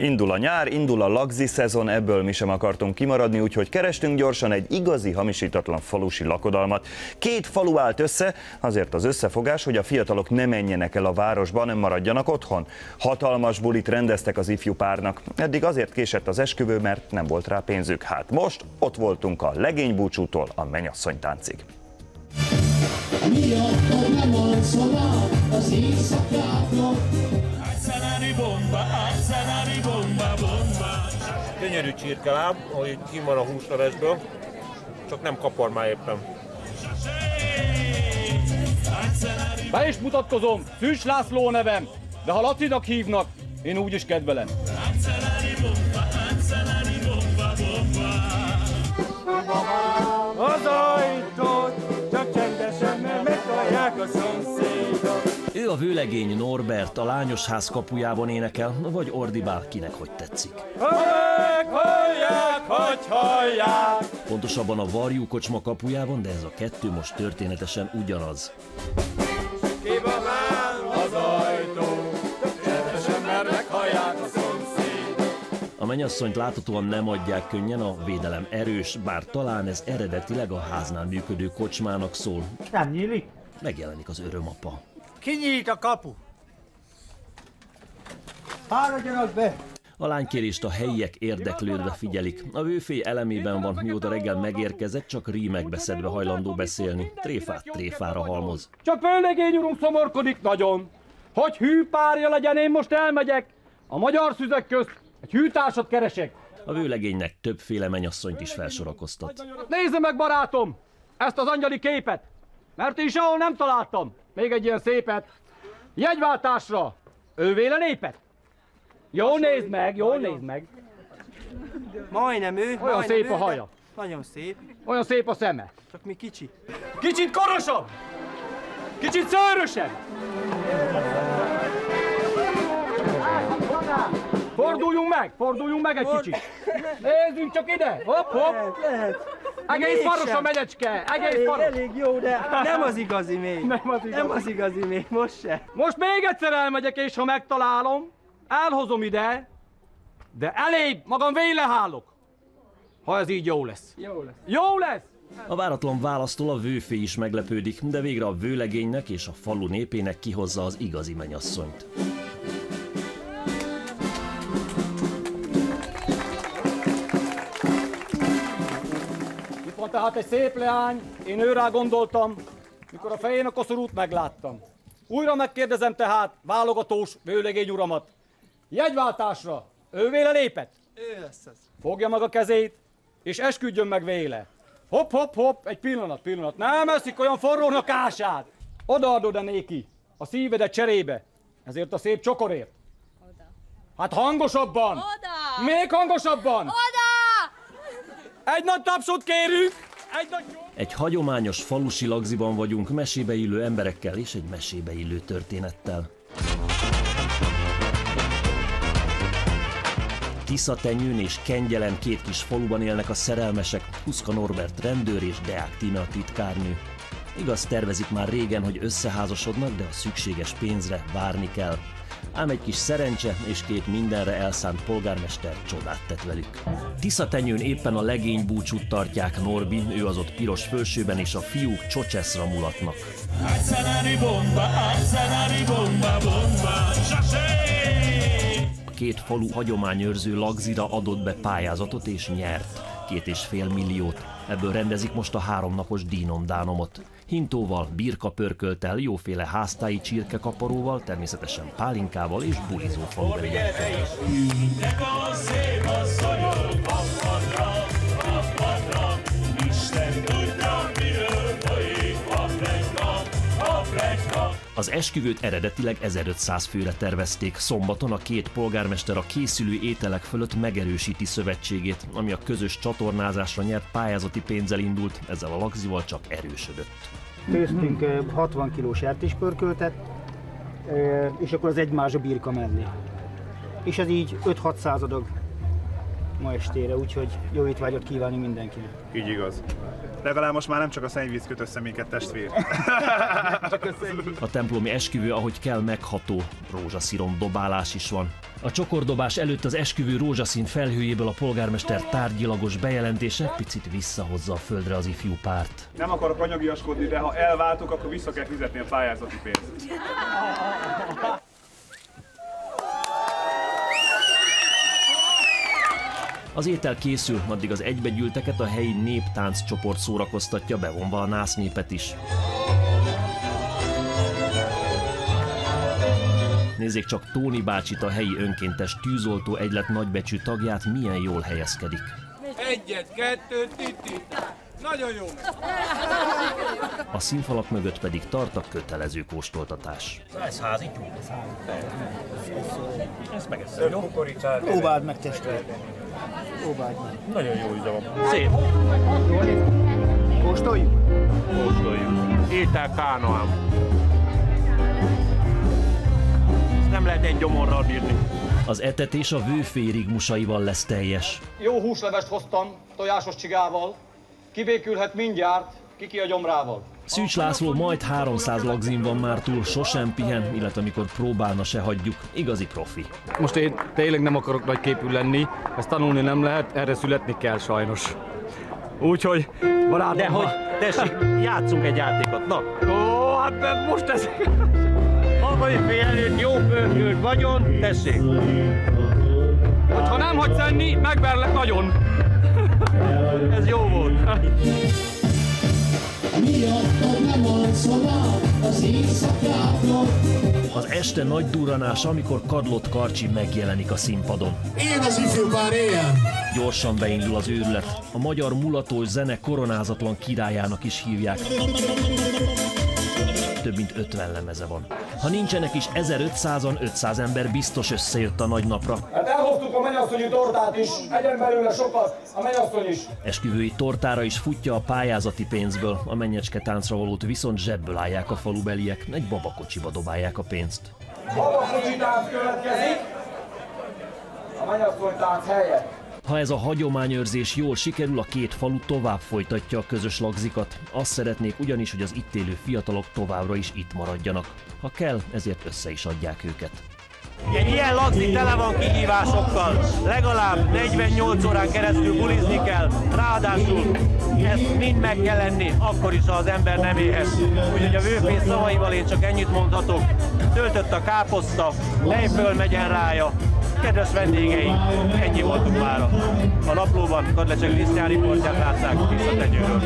Indul a nyár, indul a lagzi szezon, ebből mi sem akartunk kimaradni, úgyhogy kerestünk gyorsan egy igazi, hamisítatlan falusi lakodalmat. Két falu állt össze, azért az összefogás, hogy a fiatalok ne menjenek el a városba, nem maradjanak otthon. Hatalmas bulit rendeztek az ifjú párnak. Eddig azért késett az esküvő, mert nem volt rá pénzük. Hát most ott voltunk a legénybúcsútól a mennyasszonytáncig. Miattad nem alszom át az éjszakáknak. Gyönyörű csirkeláb, ahogy kimar a húslevesből, csak nem kapar már éppen. Be is mutatkozom, Szűcs László nevem, de ha Lacinak hívnak, én úgy is kedvelem. Az ajtót csak csendesen, mert meghallják a szomszédok. Ő a vőlegény Norbert, a lányosház kapujában énekel, vagy ordibál, kinek hogy tetszik. Ha meghallják, hogy hallják. Pontosabban a Varjú kocsma kapujában, de ez a kettő most történetesen ugyanaz. Kibabál az ajtó, csak csendesen, mert meghallják a szomszédok. A mennyasszonyt láthatóan nem adják könnyen, a védelem erős, bár talán ez eredetileg a háznál működő kocsmának szól. Nem nyílik? Megjelenik az örömapa. Kinyílt a kapu! Fáradjanak be! A lánykérést a helyiek érdeklődve figyelik. A vőfély elemében van, mióta reggel megérkezett, csak rímekbe szedve hajlandó beszélni. Tréfát tréfára halmoz. Csak vőlegény urum szomorkodik nagyon. Hogy hű párja legyen, én most elmegyek. A magyar szüzek közt egy hűtársat keresek. A vőlegénynek többféle mennyasszonyt is felsorakoztat. Nézze meg, barátom, ezt az angyali képet, mert én sehol nem találtam. Még egy ilyen szépet. Jegyváltásra. Ővéle népet? Jól nézd meg, jól nézd meg. Majdnem ő. Olyan szép a haja. Nagyon szép. Olyan szép a szeme. Csak mi kicsi. Kicsit korosabb. Kicsit szőrösebb. Forduljunk meg egy kicsit. Nézzünk csak ide. Hopp, hopp. Lehet. Egész faros a megyecske. Egész faros. Elég jó, de nem az igazi még. Nem az igazi még, most se. Most még egyszer elmegyek, és ha megtalálom, elhozom ide, de elébb magam vélehálok. Ha ez így jó lesz. Jó lesz. Jó lesz! A váratlan választól a vőfély is meglepődik, de végre a vőlegénynek és a falu népének kihozza az igazi mennyasszonyt. Itt van tehát egy szép leány, én őrá gondoltam, mikor a fején a koszorút megláttam. Újra megkérdezem tehát válogatós vőlegény uramat. Jegyváltásra, ővéle lépett? Ő lesz ez. Fogja meg a kezét, és esküdjön meg véle. Hopp, hopp, hopp, egy pillanat. Nem eszik olyan forrónak ását. Odaadod-e néki a szívedet cserébe, ezért a szép csokorért? Oda. Hát hangosabban! Oda! Még hangosabban! Oda! Egy nagy tapsot kérünk! Egy hagyományos falusi lagziban vagyunk, mesébe illő emberekkel és egy mesébe illő történettel. Tiszatenyőn és Kengyelen két kis faluban élnek a szerelmesek, Huszka Norbert rendőr és Deák Tíme a titkárnő. Igaz, tervezik már régen, hogy összeházasodnak, de a szükséges pénzre várni kell. Ám egy kis szerencse és két mindenre elszánt polgármester csodát tett velük. Tiszatenyőn éppen a legény búcsút tartják, Norbi, ő az ott piros fölsőben, és a fiúk csocseszra mulatnak. A két falu hagyományőrző lagzira adott be pályázatot és nyert. 2,5 milliót. Ebből rendezik most a 3 napos dínomdánomot. Hintóval, birkapörkölttel, jóféle háztáji csirkekaparóval, természetesen pálinkával és bulizó falubeliekkel. Az esküvőt eredetileg 1500 főre tervezték. Szombaton a két polgármester a készülő ételek fölött megerősíti szövetségét, ami a közös csatornázásra nyert pályázati pénzzel indult, ezzel a lagzival csak erősödött. Főztünk 60 kilós sertéspörköltet, és akkor az egy mázsa birka mellé. És ez így 5-6 adag ma estére, úgyhogy jó étvágyat kívánni mindenkinek. Így igaz. Legalább most már nem csak a szennyvíz köt össze minket, testvér. A templomi esküvő, ahogy kell, megható, rózsaszíron dobálás is van. A csokordobás előtt az esküvő rózsaszín felhőjéből a polgármester tárgyilagos bejelentése picit visszahozza a földre az ifjú párt. Nem akarok anyagiaskodni, de ha elváltok, akkor vissza kell fizetni a pályázati pénzt. Az étel készül, addig az egybegyűlteket a helyi néptánc csoport szórakoztatja, bevonva a násznépet is. Nézzék csak Tóni bácsit, a helyi önkéntes tűzoltó egylet nagybecsű tagját, milyen jól helyezkedik. Egyet, kettőt, titi. Nagyon jó. A színfalak mögött pedig tart a kötelező kóstoltatás. Ez házi tyúk. Ezt megesszem, jó? Próbáld meg, testvér. Próbáld meg. Nagyon jó íze van. Szép. Kóstoljuk? Kóstoljuk. Étel kánoám. Ezt nem lehet egy gyomorral bírni. Az etetés a vőfély rigmusaival lesz teljes. Jó húslevest hoztam, tojásos csigával. Kibékülhet mindjárt, kiki a gyomrával. Szűcs László majd 300 lagzin van már túl, sosem pihen, illetve amikor próbálna se hagyjuk, igazi profi. Most én tényleg nem akarok nagy képű lenni, ezt tanulni nem lehet, erre születni kell sajnos. Úgyhogy, barátom... De hogy, tessék, játszunk egy játékot, na! Ó, hát most ez... Apai fél előtt jó pörgőt vagyon, tessék! Hogyha nem hagysz enni, megverlek nagyon. Ez jó volt. Miattad nem alszom át az éjszakáknak. Az este nagy durranás, amikor Kadlott Karcsi megjelenik a színpadon. Én az ifjú pár éjjel. Gyorsan beindul az őrület. A magyar mulatós zene koronázatlan királyának is hívják. Több mint 50 lemeze van. Ha nincsenek is 1500-an, 500 ember biztos összejött a nagy napra. Hát elhoztuk a mennyasszonyi tortát is, egyen belőle sokat, a mennyasszony is. Esküvői tortára is futja a pályázati pénzből, a mennyecske táncra valót viszont zsebből állják a falubeliek, egy babakocsiba dobálják a pénzt. Babakocsi tánc következik, a mennyasszony tánc helyett. Ha ez a hagyományőrzés jól sikerül, a két falu tovább folytatja a közös lagzikat. Azt szeretnék ugyanis, hogy az itt élő fiatalok továbbra is itt maradjanak. Ha kell, ezért össze is adják őket. Egy ilyen lagzi tele van kihívásokkal. Legalább 48 órán keresztül bulizni kell, ráadásul ezt mind meg kell lenni, akkor is, ha az ember nem éhes. Úgyhogy a vőfész szavaival én csak ennyit mondhatok. Töltött a káposzta, lejföl megyen rája. Kedves vendégeink, ennyi voltunk mára. A naplóban Kadlecser Krisztián riportját látták Visszatenyőről.